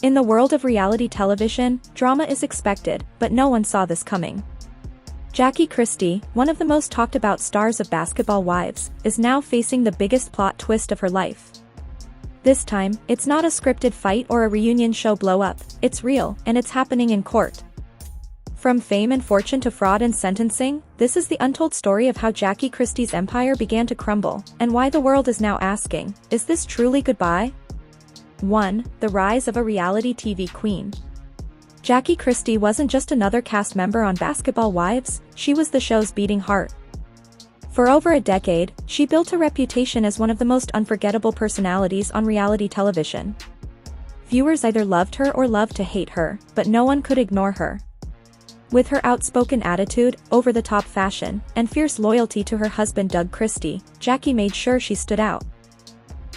In the world of reality television, drama is expected, but no one saw this coming. Jackie Christie, one of the most talked about stars of Basketball Wives, is now facing the biggest plot twist of her life. This time, it's not a scripted fight or a reunion show blow-up, it's real, and it's happening in court. From fame and fortune to fraud and sentencing, this is the untold story of how Jackie Christie's empire began to crumble, and why the world is now asking, is this truly goodbye? 1. The rise of a reality TV queen. Jackie Christie wasn't just another cast member on Basketball Wives, she was the show's beating heart. For over a decade, she built a reputation as one of the most unforgettable personalities on reality television. Viewers either loved her or loved to hate her, but no one could ignore her. With her outspoken attitude, over-the-top fashion, and fierce loyalty to her husband Doug Christie, Jackie made sure she stood out.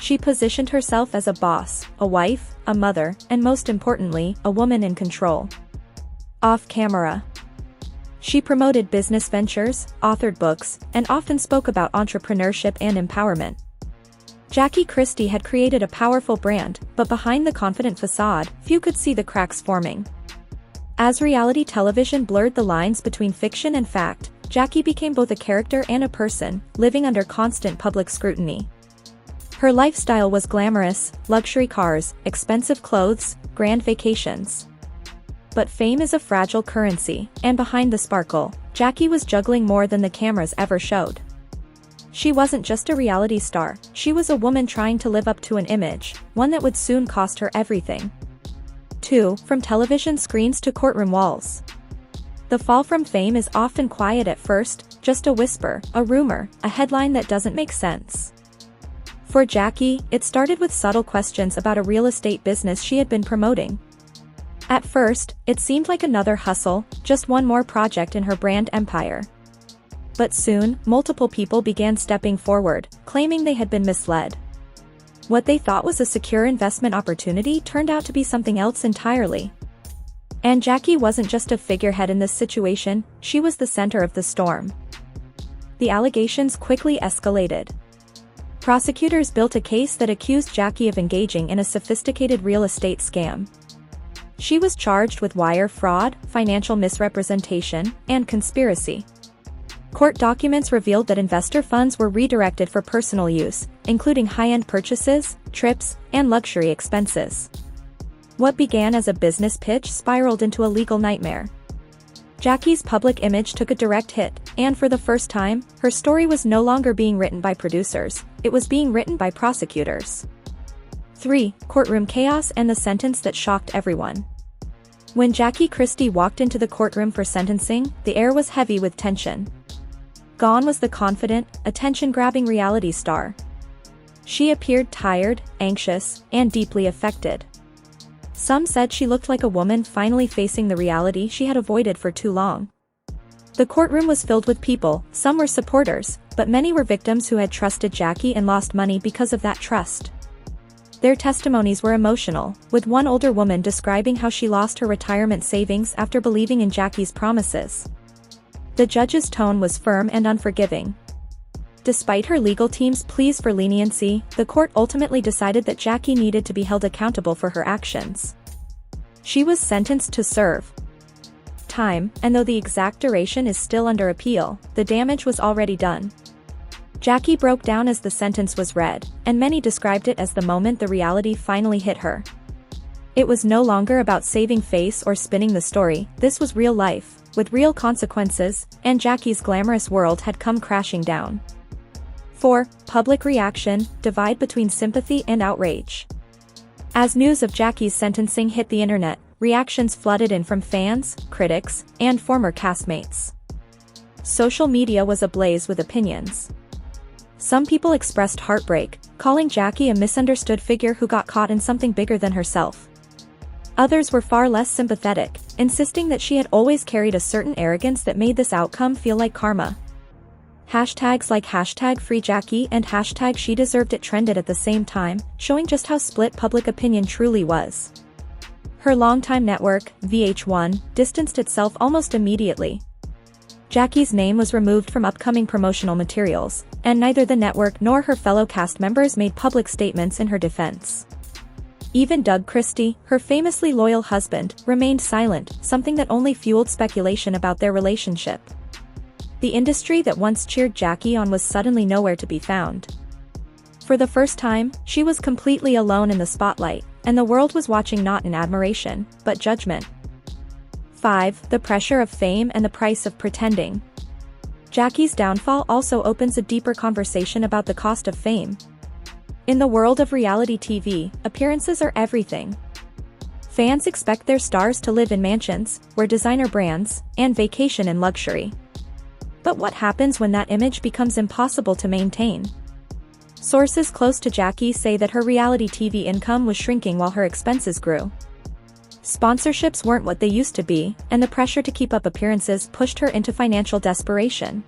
She positioned herself as a boss, a wife, a mother, and most importantly, a woman in control. Off camera, she promoted business ventures, authored books, and often spoke about entrepreneurship and empowerment. Jackie Christie had created a powerful brand, but behind the confident facade, few could see the cracks forming. As reality television blurred the lines between fiction and fact, Jackie became both a character and a person, living under constant public scrutiny. Her lifestyle was glamorous, luxury cars, expensive clothes, grand vacations. But fame is a fragile currency, and behind the sparkle, Jackie was juggling more than the cameras ever showed. She wasn't just a reality star, she was a woman trying to live up to an image, one that would soon cost her everything. 2. From television screens to courtroom walls. The fall from fame is often quiet at first, just a whisper, a rumor, a headline that doesn't make sense. For Jackie, it started with subtle questions about a real estate business she had been promoting. At first, it seemed like another hustle, just one more project in her brand empire. But soon, multiple people began stepping forward, claiming they had been misled. What they thought was a secure investment opportunity turned out to be something else entirely. And Jackie wasn't just a figurehead in this situation, she was the center of the storm. The allegations quickly escalated. Prosecutors built a case that accused Jackie of engaging in a sophisticated real estate scam. She was charged with wire fraud, financial misrepresentation, and conspiracy. Court documents revealed that investor funds were redirected for personal use, including high-end purchases, trips, and luxury expenses. What began as a business pitch spiraled into a legal nightmare. Jackie's public image took a direct hit, and for the first time, her story was no longer being written by producers, it was being written by prosecutors. 3. Courtroom chaos and the sentence that shocked everyone. When Jackie Christie walked into the courtroom for sentencing, the air was heavy with tension. Gone was the confident, attention-grabbing reality star. She appeared tired, anxious, and deeply affected. Some said she looked like a woman finally facing the reality she had avoided for too long. The courtroom was filled with people, some were supporters, but many were victims who had trusted Jackie and lost money because of that trust. Their testimonies were emotional, with one older woman describing how she lost her retirement savings after believing in Jackie's promises. The judge's tone was firm and unforgiving. Despite her legal team's pleas for leniency, the court ultimately decided that Jackie needed to be held accountable for her actions. She was sentenced to serve time, and though the exact duration is still under appeal, the damage was already done. Jackie broke down as the sentence was read, and many described it as the moment the reality finally hit her. It was no longer about saving face or spinning the story, this was real life, with real consequences, and Jackie's glamorous world had come crashing down. 4. Public reaction, divide between sympathy and outrage. As news of Jackie's sentencing hit the internet, reactions flooded in from fans, critics, and former castmates. Social media was ablaze with opinions. Some people expressed heartbreak, calling Jackie a misunderstood figure who got caught in something bigger than herself. Others were far less sympathetic, insisting that she had always carried a certain arrogance that made this outcome feel like karma. Hashtags like #FreeJackie and #SheDeservedIt trended at the same time, showing just how split public opinion truly was. Her longtime network, VH1, distanced itself almost immediately. Jackie's name was removed from upcoming promotional materials, and neither the network nor her fellow cast members made public statements in her defense. Even Doug Christie, her famously loyal husband, remained silent, something that only fueled speculation about their relationship. The industry that once cheered Jackie on was suddenly nowhere to be found. For the first time, she was completely alone in the spotlight, and the world was watching not in admiration, but judgment. 5. The pressure of fame and the price of pretending. Jackie's downfall also opens a deeper conversation about the cost of fame. In the world of reality TV, appearances are everything. Fans expect their stars to live in mansions, wear designer brands, and vacation in luxury. But what happens when that image becomes impossible to maintain? Sources close to Jackie say that her reality TV income was shrinking while her expenses grew. Sponsorships weren't what they used to be, and the pressure to keep up appearances pushed her into financial desperation.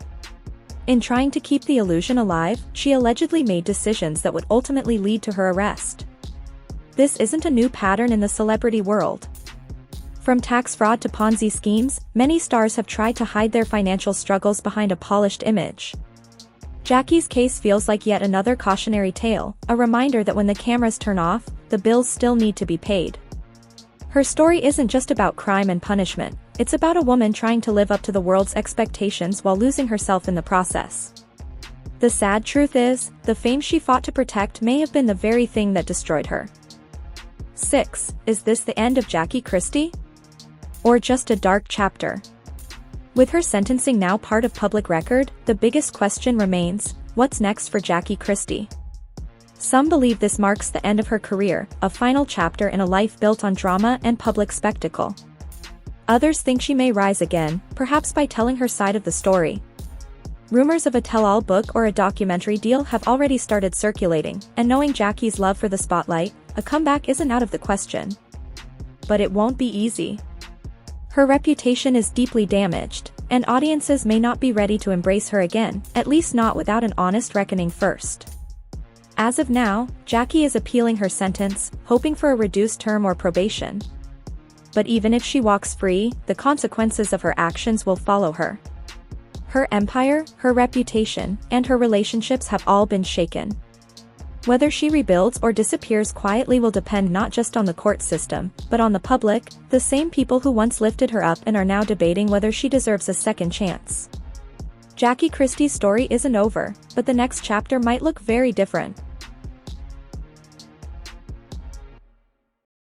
In trying to keep the illusion alive, she allegedly made decisions that would ultimately lead to her arrest. This isn't a new pattern in the celebrity world. From tax fraud to Ponzi schemes, many stars have tried to hide their financial struggles behind a polished image. Jackie's case feels like yet another cautionary tale, a reminder that when the cameras turn off, the bills still need to be paid. Her story isn't just about crime and punishment, it's about a woman trying to live up to the world's expectations while losing herself in the process. The sad truth is, the fame she fought to protect may have been the very thing that destroyed her. 6. Is this the end of Jackie Christie? Or just a dark chapter? With her sentencing now part of public record, the biggest question remains, what's next for Jackie Christie? Some believe this marks the end of her career, a final chapter in a life built on drama and public spectacle. Others think she may rise again, perhaps by telling her side of the story. Rumors of a tell-all book or a documentary deal have already started circulating, and knowing Jackie's love for the spotlight, a comeback isn't out of the question. But it won't be easy. Her reputation is deeply damaged, and audiences may not be ready to embrace her again, at least not without an honest reckoning first. As of now, Jackie is appealing her sentence, hoping for a reduced term or probation. But even if she walks free, the consequences of her actions will follow her. Her empire, her reputation, and her relationships have all been shaken. Whether she rebuilds or disappears quietly will depend not just on the court system, but on the public, the same people who once lifted her up and are now debating whether she deserves a second chance. Jackie Christie's story isn't over, but the next chapter might look very different.